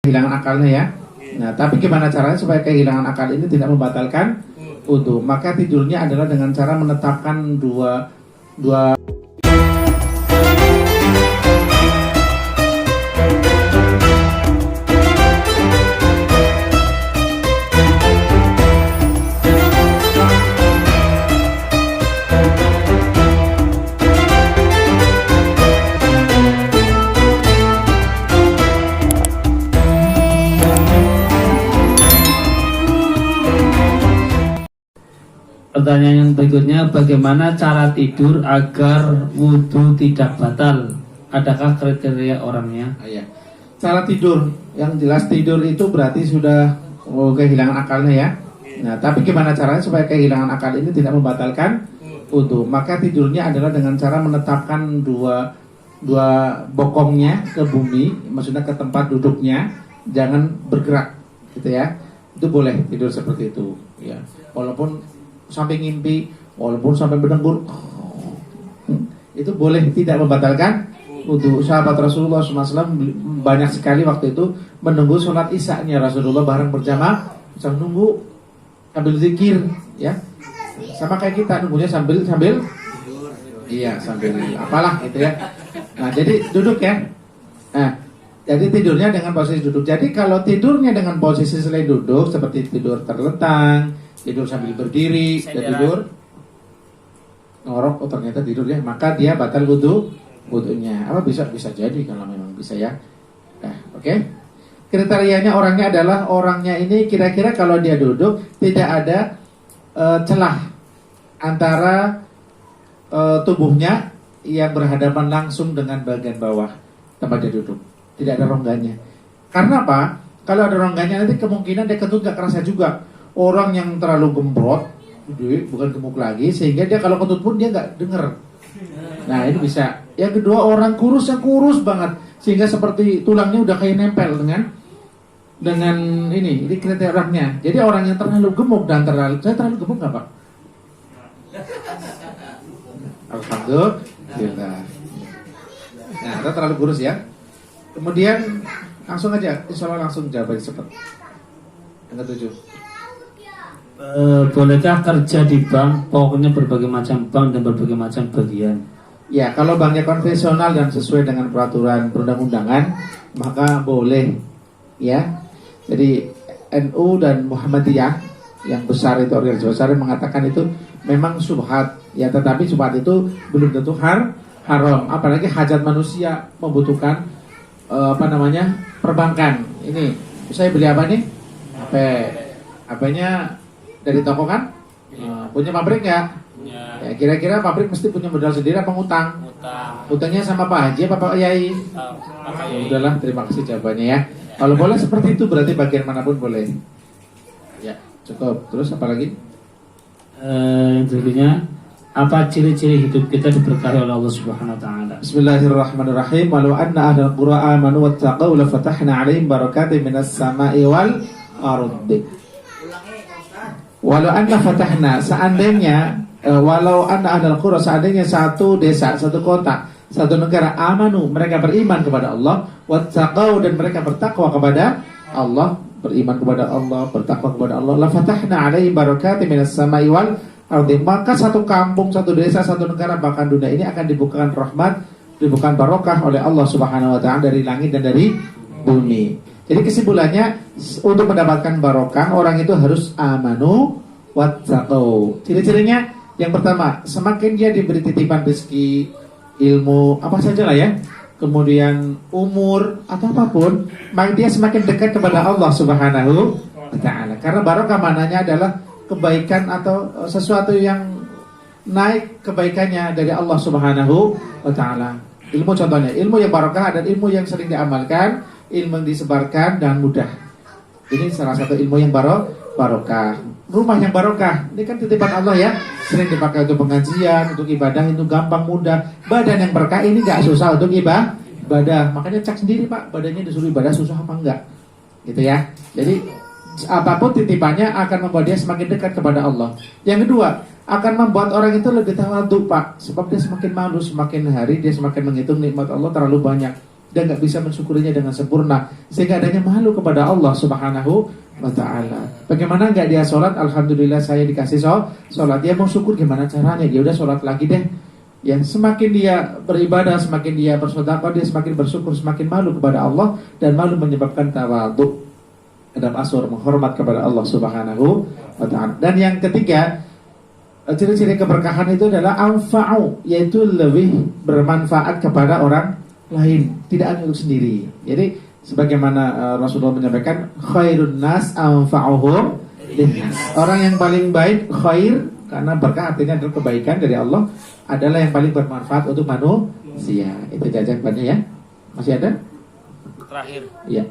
kehilangan akalnya ya. Nah, tapi gimana caranya supaya kehilangan akal ini tidak membatalkan wudu? Maka tidurnya adalah dengan cara menetapkan dua Pertanyaan yang berikutnya, bagaimana cara tidur agar wudhu tidak batal? Adakah kriteria orangnya? ya. Cara tidur, yang jelas tidur itu berarti sudah kehilangan akalnya ya. Nah, tapi gimana caranya supaya kehilangan akal ini tidak membatalkan wudu? Maka tidurnya adalah dengan cara menetapkan dua bokongnya ke bumi, maksudnya ke tempat duduknya, jangan bergerak, gitu ya. Itu boleh tidur seperti itu, ya. Walaupun sampai ngimpi, walaupun sampai berdengkur, itu boleh, tidak membatalkan wudu. Sahabat Rasulullah SAW banyak sekali waktu itu menunggu sholat isya-nya Rasulullah bareng berjamaah, sambil nunggu sambil zikir, ya. Sama kayak kita nunggunya sambil iya, sambil apalah gitu ya. Nah, jadi duduk ya. Nah, jadi tidurnya dengan posisi duduk. Jadi kalau tidurnya dengan posisi selain duduk, seperti tidur terlentang, tidur sambil berdiri, dan tidur ngorok, oh ternyata tidur ya, maka dia batal wudunya. Apa bisa jadi kalau memang bisa ya. Nah, oke. Kriterianya orangnya adalah orangnya ini kira-kira kalau dia duduk tidak ada celah antara tubuhnya yang berhadapan langsung dengan bagian bawah tempat dia duduk. Tidak ada rongganya. Karena apa? Kalau ada rongganya nanti kemungkinan dia kentut gak kerasa juga. Orang yang terlalu gembrot, bukan gemuk lagi, sehingga dia kalau kentut pun dia nggak denger. Nah, ini bisa. Yang kedua, orang kurus yang kurus banget, sehingga seperti tulangnya udah kayak nempel dengan ini kriteria orangnya. Jadi orang yang terlalu gemuk dan saya terlalu gemuk nggak Pak? Alhamdulillah. Nah, kita terlalu kurus ya. Kemudian langsung aja, insya Allah langsung jawab cepat. Yang ketujuh. Bolehkah kerja di bank, pokoknya berbagai macam bank dan berbagai macam bagian? Ya, kalau banknya konvensional dan sesuai dengan peraturan perundang-undangan, maka boleh. Ya, jadi NU dan Muhammadiyah yang besar itu, organisasi besar yang mengatakan itu memang syubhat. Ya, tetapi syubhat itu belum tentu haram. Apalagi hajat manusia membutuhkan perbankan. Ini saya beli apa nih? HP-nya dari toko kan? Punya pabrik nggak? Ya, kira-kira pabrik mesti punya modal sendiri apa ngutang? Utangnya sama Pak Haji apa Pak Yai? Udahlah, terima kasih jawabannya ya. Kalau boleh seperti itu berarti bagian manapun boleh. Ya, cukup. Terus apa lagi? Yang berikutnya, apa ciri-ciri hidup kita diberkahi oleh Allah Subhanahu wa taala? Bismillahirrahmanirrahim. Walau anna ahlal qura amanu wattaqau la fatahna 'alaihim barakatin minas sama'i wal ardi. Walau anna fatahna, seandainya walau anna ahlal qura, seandainya satu desa, satu kota, satu negara amanu, mereka beriman kepada Allah, wattaqau, dan mereka bertakwa kepada Allah, beriman kepada Allah, bertakwa kepada Allah, la fatahna 'alaihim barakatin minas sama'i wal ardi, maka satu kampung, satu desa, satu negara, bahkan dunia ini akan dibukakan rahmat, dibukakan barokah oleh Allah Subhanahu wa taala dari langit dan dari bumi. Jadi kesimpulannya, untuk mendapatkan barokah orang itu harus amanu wattaqau. Ciri-cirinya yang pertama, semakin dia diberi titipan rezeki, ilmu, apa saja lah ya, kemudian umur atau apapun, maka dia semakin dekat kepada Allah Subhanahu wa taala. Karena barokah maknanya adalah kebaikan atau sesuatu yang naik kebaikannya dari Allah Subhanahu wa taala. Ilmu contohnya, ilmu yang barokah dan ilmu yang sering diamalkan, ilmu yang disebarkan dan mudah. Ini salah satu ilmu yang barokah. Rumah yang barokah, ini kan titipan Allah ya, sering dipakai untuk pengajian, untuk ibadah, itu gampang mudah. Badan yang berkah ini gak susah untuk ibadah. Makanya cek sendiri Pak, badannya disuruh ibadah susah apa enggak, gitu ya. Jadi apapun titipannya akan membuat dia semakin dekat kepada Allah. Yang kedua, akan membuat orang itu lebih tawadhu Pak, sebab dia semakin malu, semakin hari dia semakin menghitung nikmat Allah terlalu banyak. dan nggak bisa mensyukurinya dengan sempurna, sehingga adanya malu kepada Allah Subhanahu wa ta'ala. Bagaimana nggak dia sholat, alhamdulillah saya dikasih sholat. Dia mau syukur gimana caranya? Dia udah sholat lagi deh. Ya, semakin dia beribadah, semakin dia bersedekah, dia semakin bersyukur, semakin malu kepada Allah, dan malu menyebabkan tawadhu, adab asur, menghormat kepada Allah Subhanahu wa ta'ala. Dan yang ketiga, ciri-ciri keberkahan itu adalah anfa'u, yaitu lebih bermanfaat kepada orang lain, tidak hanya untuk sendiri. Jadi sebagaimana Rasulullah menyampaikan, khairun nas anfa'uhum linnas. Orang yang paling baik, khair karena berkah artinya adalah kebaikan dari Allah, adalah yang paling bermanfaat untuk manusia. Itu jawabannya ya. Masih ada? Terakhir. Iya.